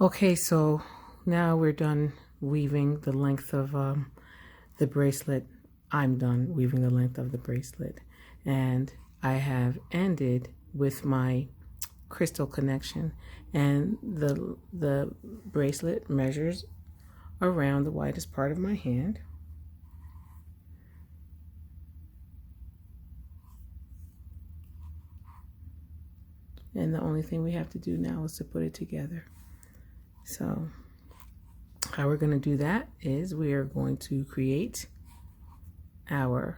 Okay, so now we're done weaving the length of the bracelet. I'm done weaving the length of the bracelet, and I have ended with my crystal connection, and the bracelet measures around the widest part of my hand. And the only thing we have to do now is to put it together. So how we're going to do that is we are going to create our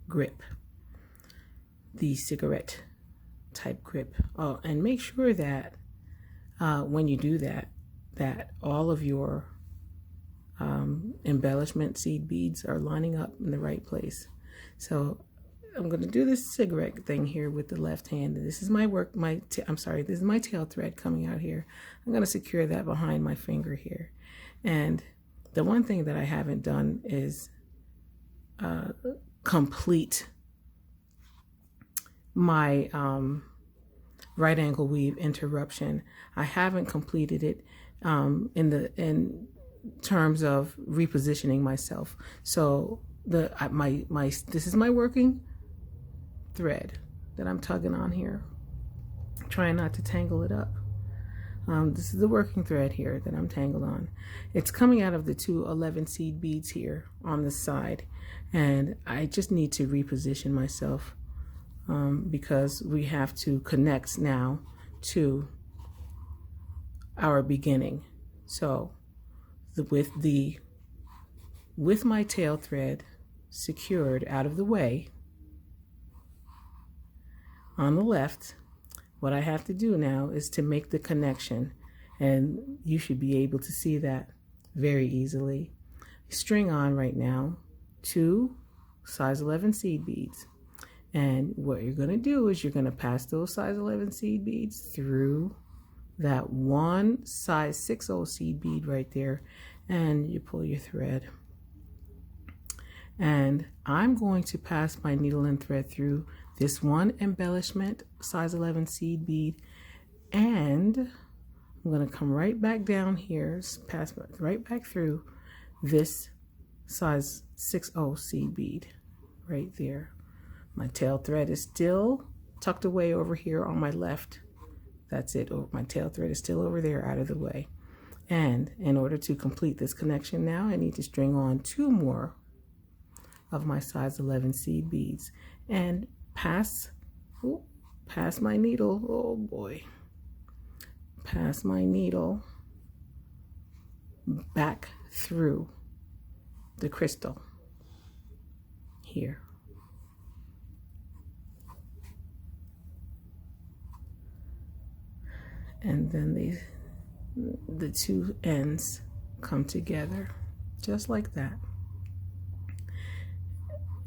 grip, the cigarette type grip. Oh, and make sure that when you do that, that all of your embellishment seed beads are lining up in the right place. So I'm going to do this cigarette thing here with the left hand. This is my this is my tail thread coming out here. I'm going to secure that behind my finger here. And the one thing that I haven't done is complete my right angle weave interruption. I haven't completed it in terms of repositioning myself. So this is my working thread that I'm tugging on here, trying not to tangle it up. This is the working thread here that I'm tangled on. It's coming out of the two 11 seed beads here on the side, and I just need to reposition myself because we have to connect now to our beginning. So with my tail thread secured out of the way on the left, what I have to do now is to make the connection, and you should be able to see that very easily. String on right now 2 size 11 seed beads, and what you're going to do is you're going to pass those size 11 seed beads through that one size 6/0 seed bead right there, and you pull your thread. And I'm going to pass my needle and thread through this one embellishment size 11 seed bead, and I'm going to come right back down here, pass right back through this size 6/0 seed bead right there. My tail thread is still tucked away over here on my left. That's it. My tail thread is still over there out of the way. And in order to complete this connection now, I need to string on 2 more of my size 11 seed beads and pass my needle. Oh boy. Pass my needle back through the crystal here. And then the two ends come together just like that.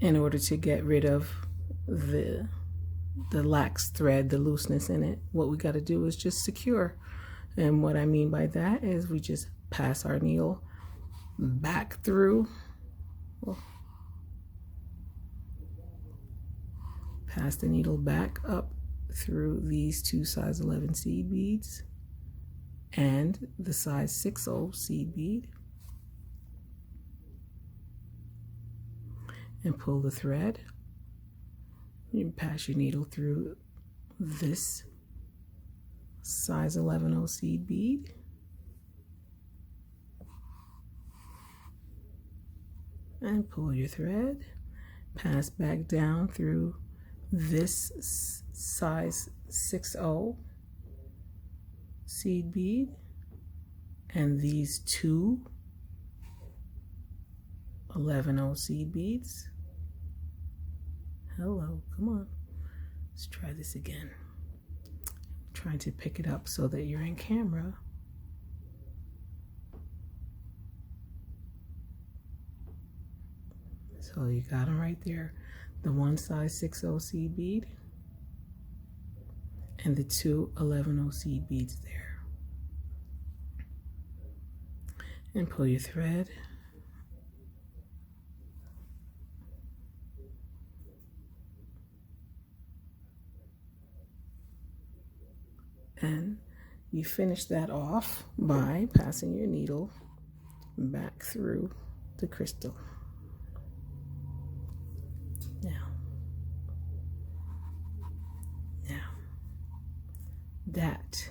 In order to get rid of the lax thread, the looseness in it, what we got to do is just secure. And what I mean by that is we just pass our needle back through. Pass the needle back up through these 2 size 11 seed beads and the size 6/0 seed bead, and pull the thread. You pass your needle through this size 11/0 seed bead, and pull your thread. Pass back down through this size 6/0 seed bead and these 2 11/0 seed beads. Hello, come on. Let's try this again. I'm trying to pick it up so that you're in camera. So you got them right there. The 1 size 6/0 seed bead and the 2 11/0 seed beads there. And pull your thread. And you finish that off by passing your needle back through the crystal. Now, that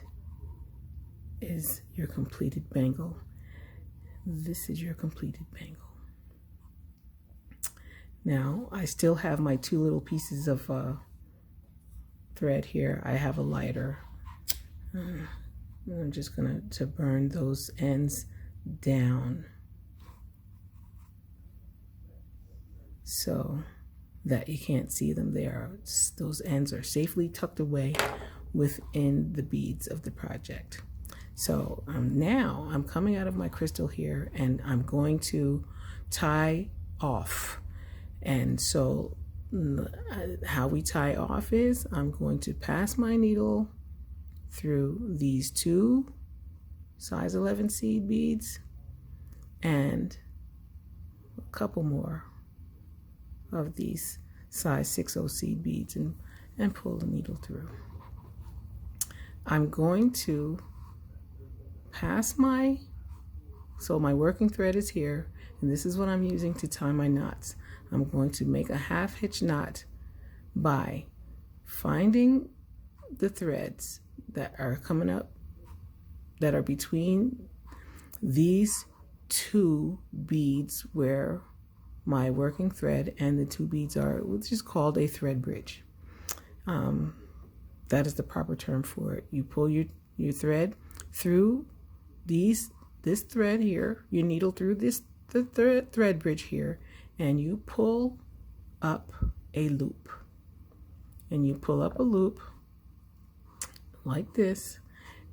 is your completed bangle. This is your completed bangle. Now, I still have my two little pieces of thread here. I have a lighter. I'm just gonna burn those ends down so that you can't see them there. Those ends are safely tucked away within the beads of the project. So now I'm coming out of my crystal here, and I'm going to tie off. And so how we tie off is I'm going to pass my needle through these two size 11 seed beads and a couple more of these size 6/0 seed beads and pull the needle through. I'm going to pass my working thread is here, and this is what I'm using to tie my knots. I'm going to make a half hitch knot by finding the threads that are coming up that are between these two beads where my working thread and the two beads are, which is called a thread bridge. That is the proper term for it. You pull your thread through this thread here, your needle through the thread bridge here, and you pull up a loop. And you pull up a loop like this,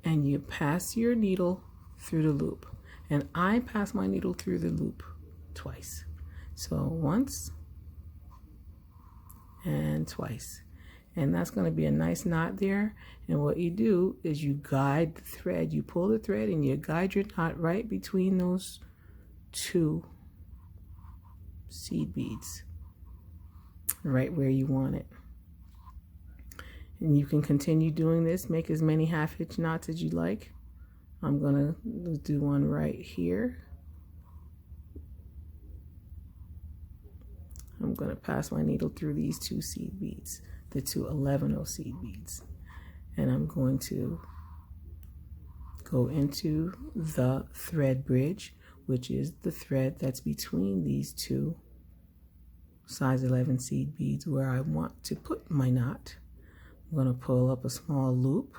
and you pass your needle through the loop. And I pass my needle through the loop twice. So once and twice. And that's going to be a nice knot there. And what you do is you guide the thread. You pull the thread and you guide your knot right between those two seed beads, right where you want it. And you can continue doing this. Make as many half hitch knots as you like. I'm going to do one right here. I'm going to pass my needle through these two seed beads, the two 11/0 seed beads. And I'm going to go into the thread bridge, which is the thread that's between these two size 11 seed beads where I want to put my knot. I'm going to pull up a small loop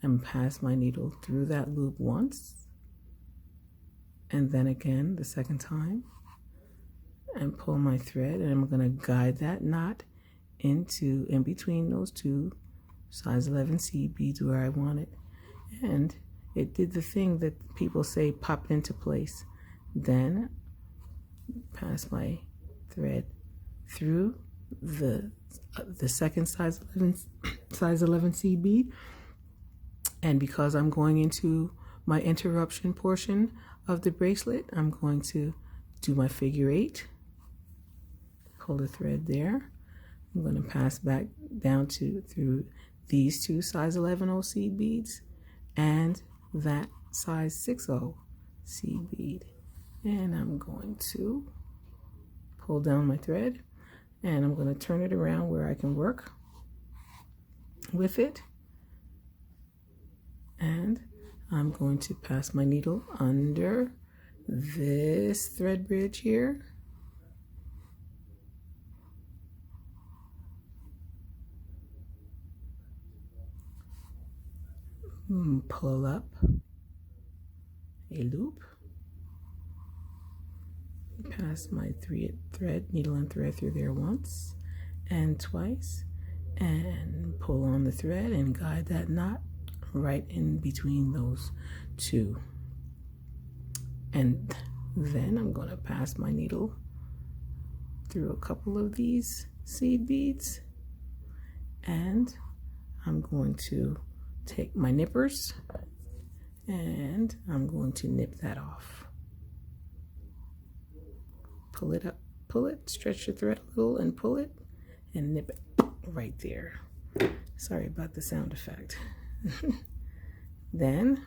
and pass my needle through that loop once, and then again the second time, and pull my thread, and I'm going to guide that knot in between those two size 11 seed beads where I want it. And it did the thing that people say popped into place. Then pass my thread through the second size 11 seed bead, and because I'm going into my interruption portion of the bracelet, I'm going to do my figure 8, pull the thread there. I'm going to pass back down through these two size 11/0 seed beads and that size 6/0 seed bead, and I'm going to pull down my thread, and I'm going to turn it around where I can work with it, and I'm going to pass my needle under this thread bridge here, pull up a loop, pass my needle and thread through there once and twice, and pull on the thread and guide that knot right in between those two. And then I'm going to pass my needle through a couple of these seed beads, and I'm going to take my nippers and I'm going to nip that off. Pull it up, pull it, stretch your thread a little and pull it and nip it right there. Sorry about the sound effect. Then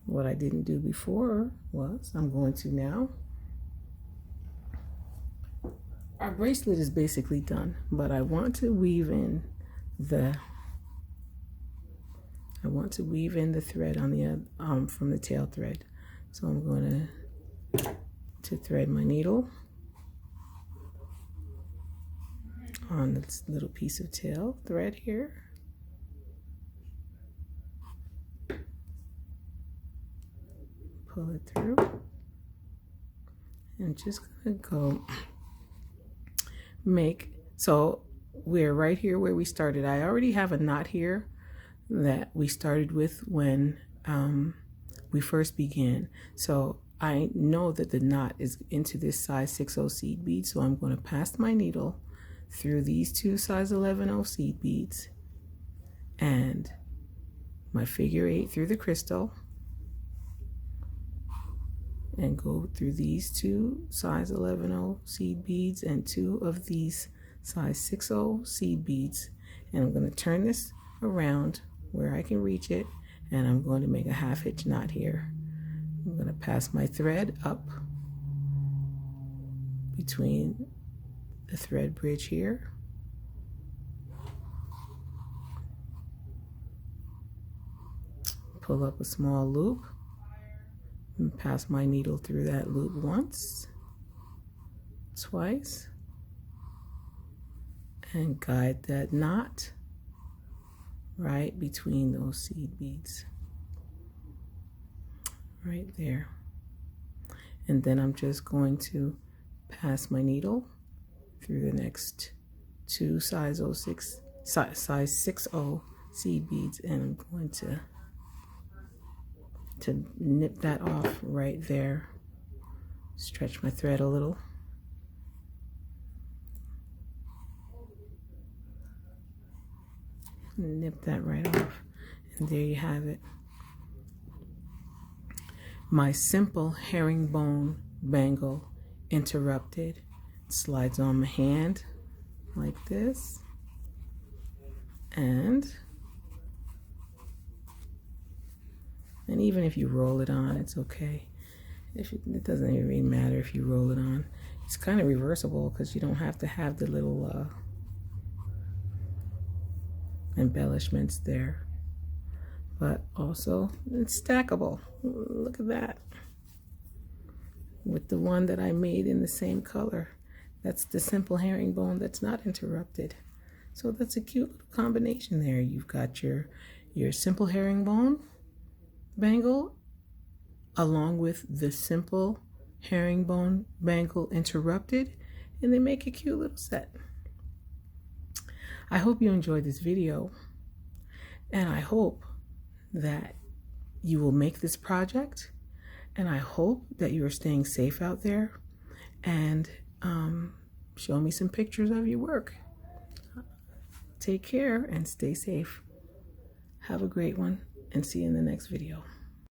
what I didn't do before was I'm going to now, our bracelet is basically done, but I want to weave in the thread on the from the tail thread. So I'm going to thread my needle on this little piece of tail thread here. Pull it through, and just gonna go so we're right here where we started. I already have a knot here that we started with when we first began. So I know that the knot is into this size 6/0 seed bead, so I'm going to pass my needle through these two size 11/0 seed beads and my figure 8 through the crystal, and go through these two size 11/0 seed beads and two of these size 6/0 seed beads, and I'm going to turn this around where I can reach it, and I'm going to make a 1/2 inch knot here. I'm going to pass my thread up between the thread bridge here, pull up a small loop, and pass my needle through that loop once, twice, and guide that knot right between those seed beads, right there. And then I'm just going to pass my needle through the next two size 6/0 seed beads, and I'm going to nip that off right there. Stretch my thread a little. Nip that right off, and there you have it. My simple herringbone bangle interrupted. It slides on my hand like this, and even if you roll it on, it's okay. It doesn't even really matter if you roll it on. It's kind of reversible because you don't have to have the little embellishments there, but also it's stackable. Look at that, with the one that I made in the same color. That's the simple herringbone that's not interrupted. So that's a cute little combination there. You've got your simple herringbone bangle along with the simple herringbone bangle interrupted, and they make a cute little set. I hope you enjoyed this video, and I hope that you will make this project, and I hope that you are staying safe out there, and show me some pictures of your work. Take care and stay safe. Have a great one, and see you in the next video.